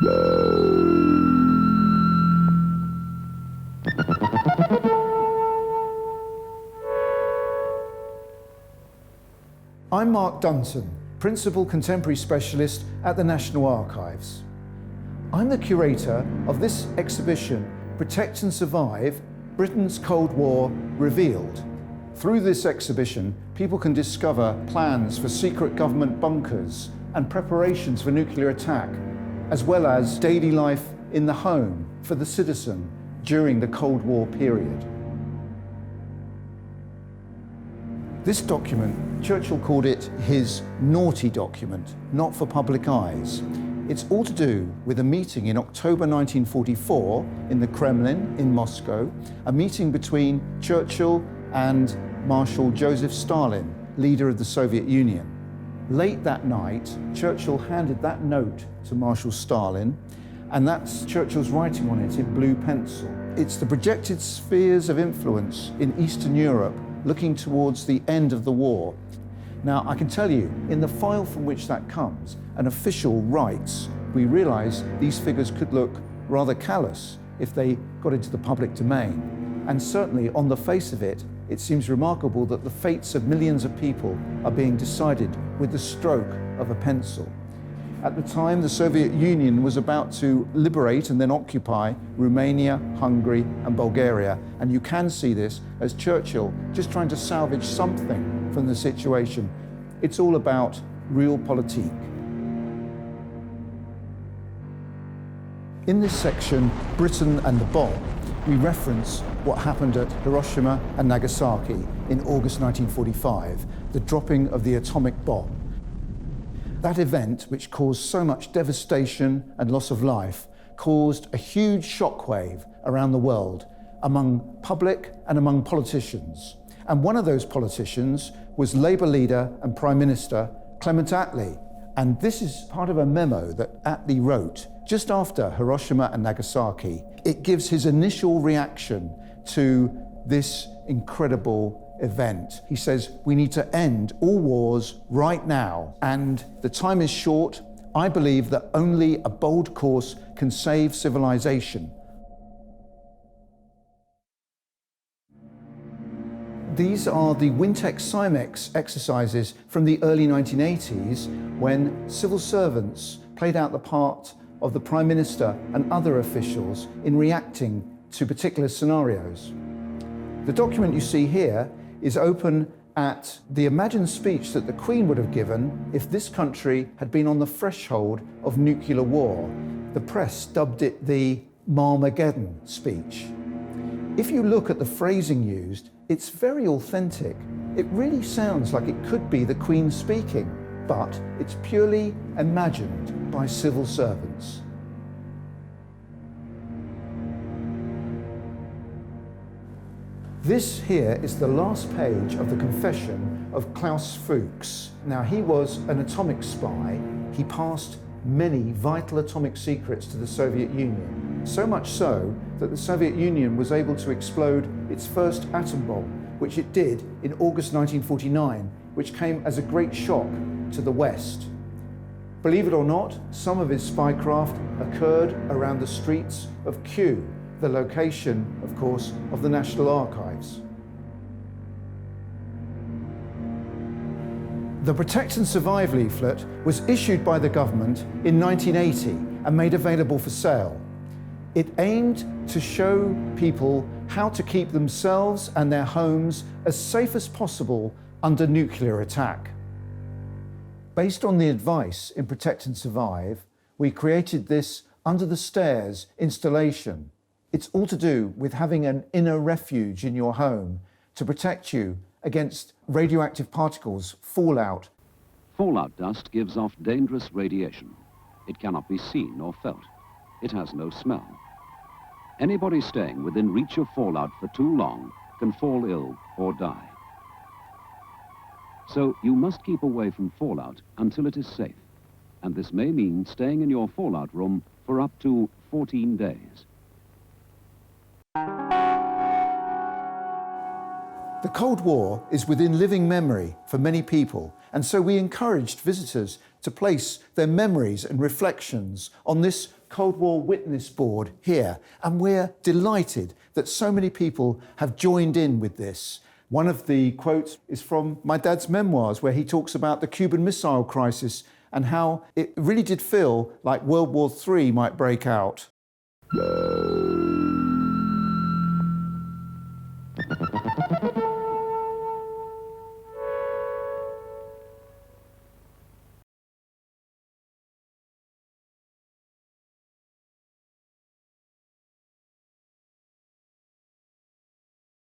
I'm Mark Dunton, Principal Contemporary Specialist at the National Archives. I'm the curator of this exhibition, Protect and Survive, Britain's Cold War Revealed. Through this exhibition, people can discover plans for secret government bunkers and preparations for nuclear attack, as well as daily life in the home for the citizen during the Cold War period. This document, Churchill called it his naughty document, not for public eyes. It's all to do with a meeting in October 1944 in the Kremlin in Moscow, a meeting between Churchill and Marshal Joseph Stalin, leader of the Soviet Union. Late that night, Churchill handed that note to Marshal Stalin, and that's Churchill's writing on it in blue pencil. It's the projected spheres of influence in Eastern Europe looking towards the end of the war. Now, I can tell you, in the file from which that comes, an official writes, we realise these figures could look rather callous if they got into the public domain. And certainly, on the face of it, it seems remarkable that the fates of millions of people are being decided with the stroke of a pencil. At the time, the Soviet Union was about to liberate and then occupy Romania, Hungary, and Bulgaria. And you can see this as Churchill just trying to salvage something from the situation. It's all about realpolitik. In this section, Britain and the Bomb, we reference what happened at Hiroshima and Nagasaki in August 1945, the dropping of the atomic bomb. That event, which caused so much devastation and loss of life, caused a huge shockwave around the world among public and among politicians. And one of those politicians was Labour leader and Prime Minister Clement Attlee. And this is part of a memo that Attlee wrote just after Hiroshima and Nagasaki. It gives his initial reaction to this incredible event. He says, we need to end all wars right now, and the time is short. I believe that only a bold course can save civilization. These are the Wintex-Cymex exercises from the early 1980s, when civil servants played out the part of the Prime Minister and other officials in reacting to particular scenarios. The document you see here is open at the imagined speech that the Queen would have given if this country had been on the threshold of nuclear war. The press dubbed it the Marmageddon speech. If you look at the phrasing used, it's very authentic. It really sounds like it could be the Queen speaking, but it's purely imagined by civil servants. This here is the last page of the confession of Klaus Fuchs. Now, he was an atomic spy. He passed many vital atomic secrets to the Soviet Union, so much so that the Soviet Union was able to explode its first atom bomb, which it did in August 1949, which came as a great shock to the West. Believe it or not, some of his spycraft occurred around the streets of Kew, the location, of course, of the National Archives. The Protect and Survive leaflet was issued by the government in 1980 and made available for sale. It aimed to show people how to keep themselves and their homes as safe as possible under nuclear attack. Based on the advice in Protect and Survive, we created this Under the Stairs installation. It's all to do with having an inner refuge in your home to protect you against radioactive particles, fallout. Fallout dust gives off dangerous radiation. It cannot be seen or felt. It has no smell. Anybody staying within reach of fallout for too long can fall ill or die. So you must keep away from fallout until it is safe. And this may mean staying in your fallout room for up to 14 days. The Cold War is within living memory for many people, and so we encouraged visitors to place their memories and reflections on this Cold War Witness Board here, and we're delighted that so many people have joined in with this. One of the quotes is from my dad's memoirs, where he talks about the Cuban Missile Crisis and how it really did feel like World War III might break out.